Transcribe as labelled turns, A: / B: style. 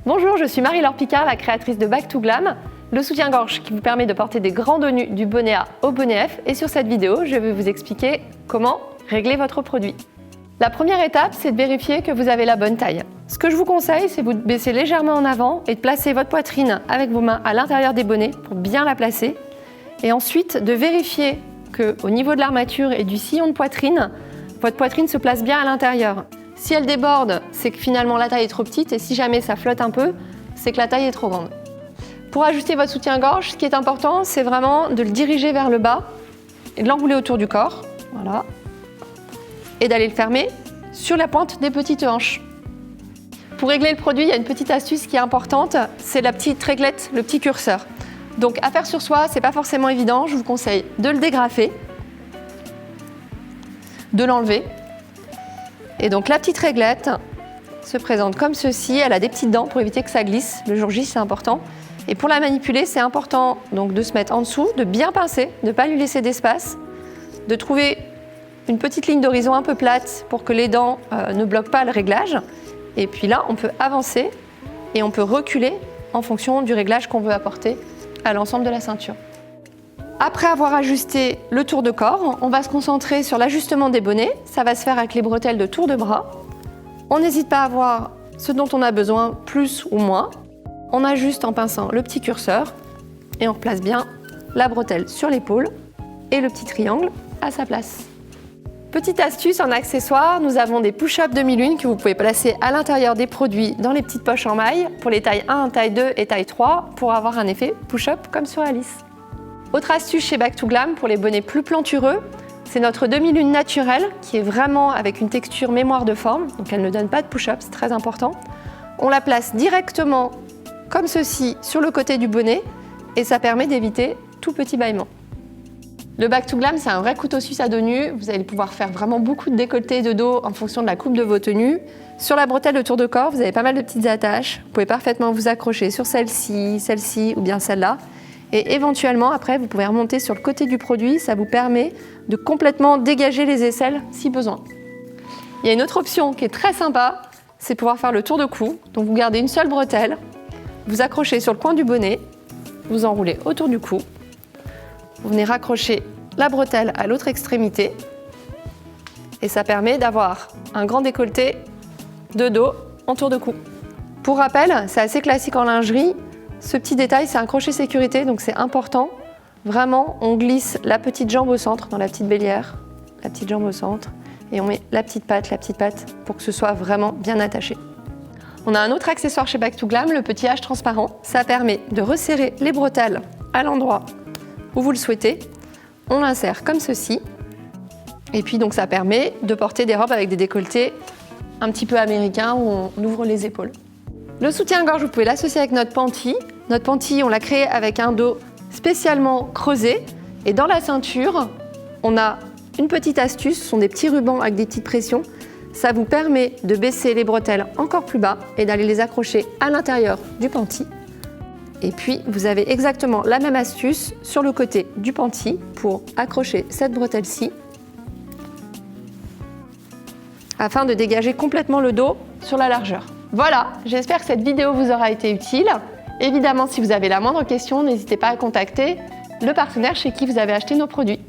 A: Bonjour, je suis Marie-Laure Picard, la créatrice de Back to Glam, le soutien-gorge qui vous permet de porter des grands dos nus du bonnet A au bonnet F. Et sur cette vidéo, je vais vous expliquer comment régler votre produit. La première étape, c'est de vérifier que vous avez la bonne taille. Ce que je vous conseille, c'est de vous baisser légèrement en avant et de placer votre poitrine avec vos mains à l'intérieur des bonnets pour bien la placer. Et ensuite, de vérifier qu'au niveau de l'armature et du sillon de poitrine, votre poitrine se place bien à l'intérieur. Si elle déborde, c'est que finalement la taille est trop petite, et si jamais ça flotte un peu, c'est que la taille est trop grande. Pour ajuster votre soutien-gorge, ce qui est important, c'est vraiment de le diriger vers le bas et de l'enrouler autour du corps, voilà, et d'aller le fermer sur la pointe des petites hanches. Pour régler le produit, il y a une petite astuce qui est importante, c'est la petite réglette, le petit curseur. Donc à faire sur soi, c'est pas forcément évident, je vous conseille de le dégrafer, de l'enlever. Et donc la petite réglette se présente comme ceci, elle a des petites dents pour éviter que ça glisse, le jour J c'est important. Et pour la manipuler, c'est important donc de se mettre en dessous, de bien pincer, de ne pas lui laisser d'espace, de trouver une petite ligne d'horizon un peu plate pour que les dents ne bloquent pas le réglage. Et puis là, on peut avancer et on peut reculer en fonction du réglage qu'on veut apporter à l'ensemble de la ceinture. Après avoir ajusté le tour de corps, on va se concentrer sur l'ajustement des bonnets. Ça va se faire avec les bretelles de tour de bras. On n'hésite pas à voir ce dont on a besoin, plus ou moins. On ajuste en pinçant le petit curseur et on replace bien la bretelle sur l'épaule et le petit triangle à sa place. Petite astuce en accessoire, nous avons des push-up demi-lune que vous pouvez placer à l'intérieur des produits dans les petites poches en maille pour les tailles 1, taille 2 et taille 3 pour avoir un effet push-up comme sur Alice. Autre astuce chez Back to Glam pour les bonnets plus plantureux, c'est notre demi-lune naturelle qui est vraiment avec une texture mémoire de forme, donc elle ne donne pas de push-up, c'est très important. On la place directement comme ceci sur le côté du bonnet et ça permet d'éviter tout petit bâillement. Le Back to Glam, c'est un vrai couteau suisse à dos nu. Vous allez pouvoir faire vraiment beaucoup de décolleté et de dos en fonction de la coupe de vos tenues. Sur la bretelle de tour de corps, vous avez pas mal de petites attaches. Vous pouvez parfaitement vous accrocher sur celle-ci ou bien celle-là. Et éventuellement, après, vous pouvez remonter sur le côté du produit. Ça vous permet de complètement dégager les aisselles si besoin. Il y a une autre option qui est très sympa, c'est pouvoir faire le tour de cou. Donc vous gardez une seule bretelle, vous accrochez sur le coin du bonnet, vous enroulez autour du cou. Vous venez raccrocher la bretelle à l'autre extrémité et ça permet d'avoir un grand décolleté de dos en tour de cou. Pour rappel, c'est assez classique en lingerie. Ce petit détail, c'est un crochet sécurité, donc c'est important. Vraiment, on glisse la petite jambe au centre, dans la petite bélière, la petite jambe au centre, et on met la petite patte pour que ce soit vraiment bien attaché. On a un autre accessoire chez Back to Glam, le petit H transparent. Ça permet de resserrer les bretelles à l'endroit où vous le souhaitez. On l'insère comme ceci. Et puis donc ça permet de porter des robes avec des décolletés un petit peu américains où on ouvre les épaules. Le soutien-gorge, vous pouvez l'associer avec notre panty. Notre panty, on l'a créé avec un dos spécialement creusé. Et dans la ceinture, on a une petite astuce, ce sont des petits rubans avec des petites pressions. Ça vous permet de baisser les bretelles encore plus bas et d'aller les accrocher à l'intérieur du panty. Et puis, vous avez exactement la même astuce sur le côté du panty pour accrocher cette bretelle-ci afin de dégager complètement le dos sur la largeur. Voilà, j'espère que cette vidéo vous aura été utile. Évidemment, si vous avez la moindre question, n'hésitez pas à contacter le partenaire chez qui vous avez acheté nos produits.